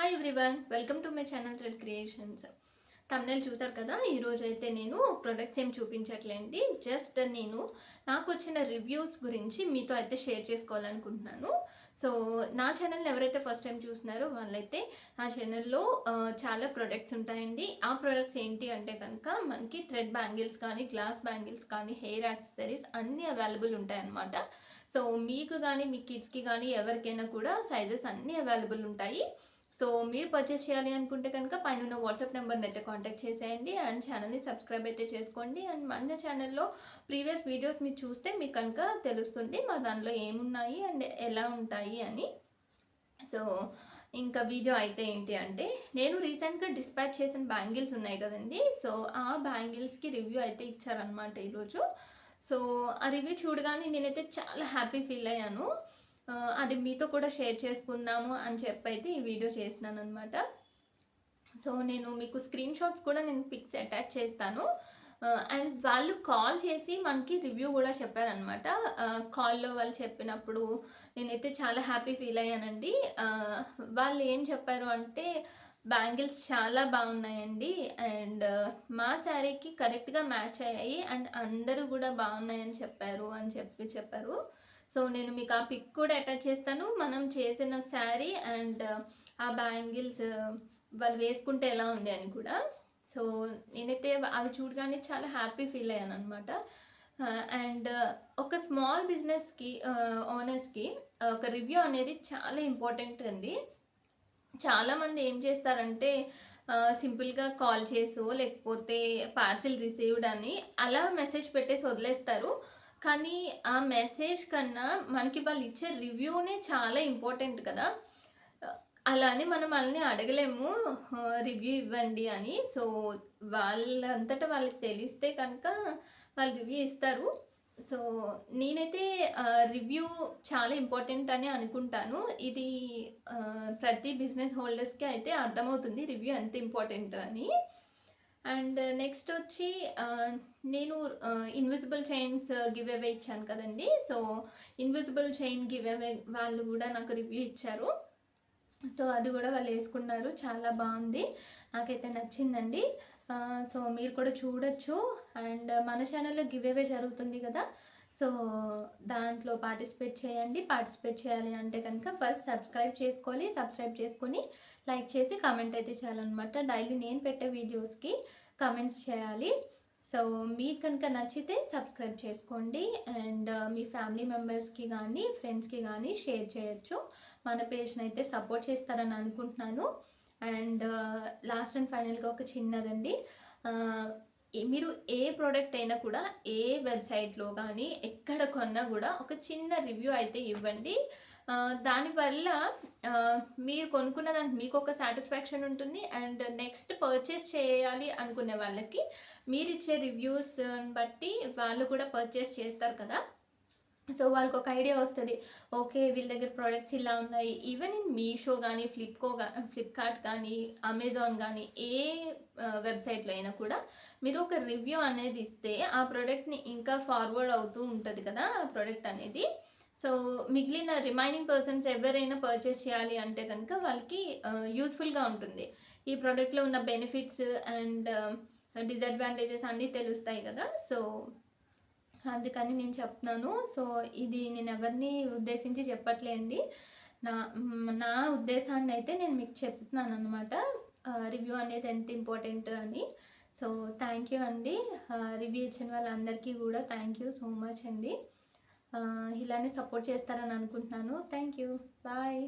Hi everyone, welcome to my channel thread creations. Thumbnail చూసారు కదా. ఈరోజైతే నేను ప్రొడక్ట్స్ ఏం చూపించట్లేండి. జస్ట్ నేను నాకు వచ్చిన రివ్యూస్ గురించి మీతో అయితే షేర్ చేసుకోవాలనుకుంటున్నాను. సో నా ఛానల్ని ఎవరైతే ఫస్ట్ టైం చూస్తున్నారో వాళ్ళైతే ఆ ఛానల్లో చాలా ప్రొడక్ట్స్ ఉంటాయండి. ఆ ప్రొడక్ట్స్ ఏంటి అంటే కనుక మనకి థ్రెడ్ బ్యాంగిల్స్ కానీ, గ్లాస్ బ్యాంగిల్స్ కానీ, హెయిర్ యాక్సెసరీస్ అన్నీ అవైలబుల్ ఉంటాయన్నమాట. సో మీకు కానీ, మీ కిడ్స్కి కానీ ఎవరికైనా కూడా సైజెస్ అన్నీ అవైలబుల్ ఉంటాయి. సో మీరు పర్చేస్ చేయాలి అనుకుంటే కనుక పైన వాట్సాప్ నెంబర్ని అయితే కాంటాక్ట్ చేసేయండి అండ్ ఛానల్ని సబ్స్క్రైబ్ అయితే చేసుకోండి. అండ్ మన ఛానల్లో ప్రీవియస్ వీడియోస్ మీరు చూస్తే మీకు కనుక తెలుస్తుంది మా దానిలో ఏమున్నాయి అండ్ ఎలా ఉంటాయి అని. సో ఇంకా వీడియో అయితే ఏంటి అంటే, నేను రీసెంట్గా డిస్పాచ్ చేసిన బ్యాంగిల్స్ ఉన్నాయి కదండి. సో ఆ బ్యాంగిల్స్కి రివ్యూ అయితే ఇచ్చారనమాట ఈరోజు. సో ఆ రివ్యూ చూడగానే నేనైతే చాలా హ్యాపీ ఫీల్ అయ్యాను. అది మీతో కూడా షేర్ చేసుకుందాము అని చెప్పైతే ఈ వీడియో చేస్తున్నాను అనమాట. సో నేను మీకు స్క్రీన్ షాట్స్ కూడా నేను పిక్స్ అటాచ్ చేస్తాను. అండ్ వాళ్ళు కాల్ చేసి మనకి రివ్యూ కూడా చెప్పారనమాట. కాల్లో వాళ్ళు చెప్పినప్పుడు నేనైతే చాలా హ్యాపీ ఫీల్ అయ్యానండి. వాళ్ళు ఏం చెప్పారు అంటే, బ్యాంగిల్స్ చాలా బాగున్నాయండి అండ్ మా శారీకి కరెక్ట్గా మ్యాచ్ అయ్యాయి అండ్ అందరూ కూడా బాగున్నాయని చెప్పారు అని చెప్పారు. సో నేను మీకు ఆ పిక్ కూడా అటాచ్ చేస్తాను. మనం చేసిన శారీ అండ్ ఆ బ్యాంగిల్స్ వాళ్ళు వేసుకుంటే ఎలా ఉంది అని కూడా. సో నేనైతే అవి చూడగానే చాలా హ్యాపీ ఫీల్ అయ్యాను అనమాట. అండ్ ఒక స్మాల్ బిజినెస్కి ఓనర్స్కి ఒక రివ్యూ అనేది చాలా ఇంపార్టెంట్ అండి. చాలామంది ఏం చేస్తారంటే సింపుల్గా కాల్ చేసో లేకపోతే పార్సిల్ రిసీవ్డ్ అని అలా మెసేజ్ పెట్టేసి వదిలేస్తారు. కానీ ఆ మెసేజ్ కన్నా మనకి వాళ్ళు ఇచ్చే రివ్యూనే చాలా ఇంపార్టెంట్ కదా. అలా అని మనం వాళ్ళని అడగలేము రివ్యూ ఇవ్వండి అని. సో వాళ్ళంతటా వాళ్ళకి తెలిస్తే కనుక వాళ్ళు రివ్యూ ఇస్తారు. సో నేనైతే రివ్యూ చాలా ఇంపార్టెంట్ అని అనుకుంటాను. ఇది ప్రతి బిజినెస్ హోల్డర్స్కి అయితే అర్థమవుతుంది రివ్యూ ఎంత ఇంపార్టెంట్ అని. అండ్ నెక్స్ట్ వచ్చి నేను ఇన్విజిబుల్ చైన్స్ గివ్ అవే ఇచ్చాను కదండి. So invisible chain give away వాళ్ళు కూడా నాకు రివ్యూ ఇచ్చారు. సో అది కూడా వాళ్ళు వేసుకున్నారు, చాలా బాగుంది, నాకైతే నచ్చిందండి. సో మీరు కూడా చూడొచ్చు. అండ్ మన ఛానల్లో గివ్ అవే జరుగుతుంది కదా. సో దాంట్లో పార్టిసిపేట్ చేయండి. పార్టిసిపేట్ చేయాలి అంటే కనుక ఫస్ట్ సబ్స్క్రైబ్ చేసుకోవాలి. సబ్స్క్రైబ్ చేసుకొని లైక్ చేసి కామెంట్ అయితే చేయాలన్నమాట. డైలీ నేను పెట్టే వీడియోస్కి కామెంట్స్ చేయాలి. సో మీకు కనుక నచ్చితే సబ్స్క్రైబ్ చేసుకోండి అండ్ మీ ఫ్యామిలీ మెంబర్స్కి కానీ ఫ్రెండ్స్కి కానీ షేర్ చేయొచ్చు. మన పేజ్ని అయితే సపోర్ట్ చేస్తారని అనుకుంటున్నాను. అండ్ లాస్ట్ అండ్ ఫైనల్గా ఒక చిన్నదండి, మీరు ఏ ప్రోడక్ట్ అయినా కూడా ఏ వెబ్సైట్లో కానీ ఎక్కడ కొన్నా కూడా ఒక చిన్న రివ్యూ అయితే ఇవ్వండి. దానివల్ల మీరు కొనుక్కున్న దానికి మీకు ఒక సాటిస్ఫాక్షన్ ఉంటుంది అండ్ నెక్స్ట్ పర్చేస్ చేయాలి అనుకునే వాళ్ళకి మీరు ఇచ్చే రివ్యూస్ బట్టి వాళ్ళు కూడా పర్చేస్ చేస్తారు కదా. సో వాళ్ళకి ఒక ఐడియా వస్తుంది, ఓకే వీళ్ళ దగ్గర ప్రోడక్ట్స్ ఇలా ఉన్నాయి. ఈవెన్ ఇన్ మీషో కానీ ఫ్లిప్కార్ట్ కానీ అమెజాన్ కానీ ఏ వెబ్సైట్లో అయినా కూడా మీరు ఒక రివ్యూ అనేది ఇస్తే ఆ ప్రోడక్ట్ని ఇంకా ఫార్వర్డ్ అవుతూ ఉంటుంది కదా ఆ ప్రోడక్ట్ అనేది. సో మిగిలిన రిమైనింగ్ పర్సన్స్ ఎవరైనా పర్చేస్ చేయాలి అంటే కనుక వాళ్ళకి యూస్ఫుల్గా ఉంటుంది. ఈ ప్రోడక్ట్లో ఉన్న బెనిఫిట్స్ అండ్ డిసడ్వాంటేజెస్ అన్నీ తెలుస్తాయి కదా. సో అందుకని నేను చెప్తున్నాను. సో ఇది నేను ఎవరిని ఉద్దేశించి చెప్పట్లేండి, నా నా ఉద్దేశాన్ని అయితే నేను మీకు చెప్తున్నాను అనమాట, రివ్యూ అనేది ఎంత ఇంపార్టెంట్ అని. సో థ్యాంక్ యూ అండి. రివ్యూ ఇచ్చిన వాళ్ళందరికీ కూడా థ్యాంక్ యూ సో మచ్ అండి. ఇలానే సపోర్ట్ చేస్తారని అనుకుంటున్నాను. Thank you, bye.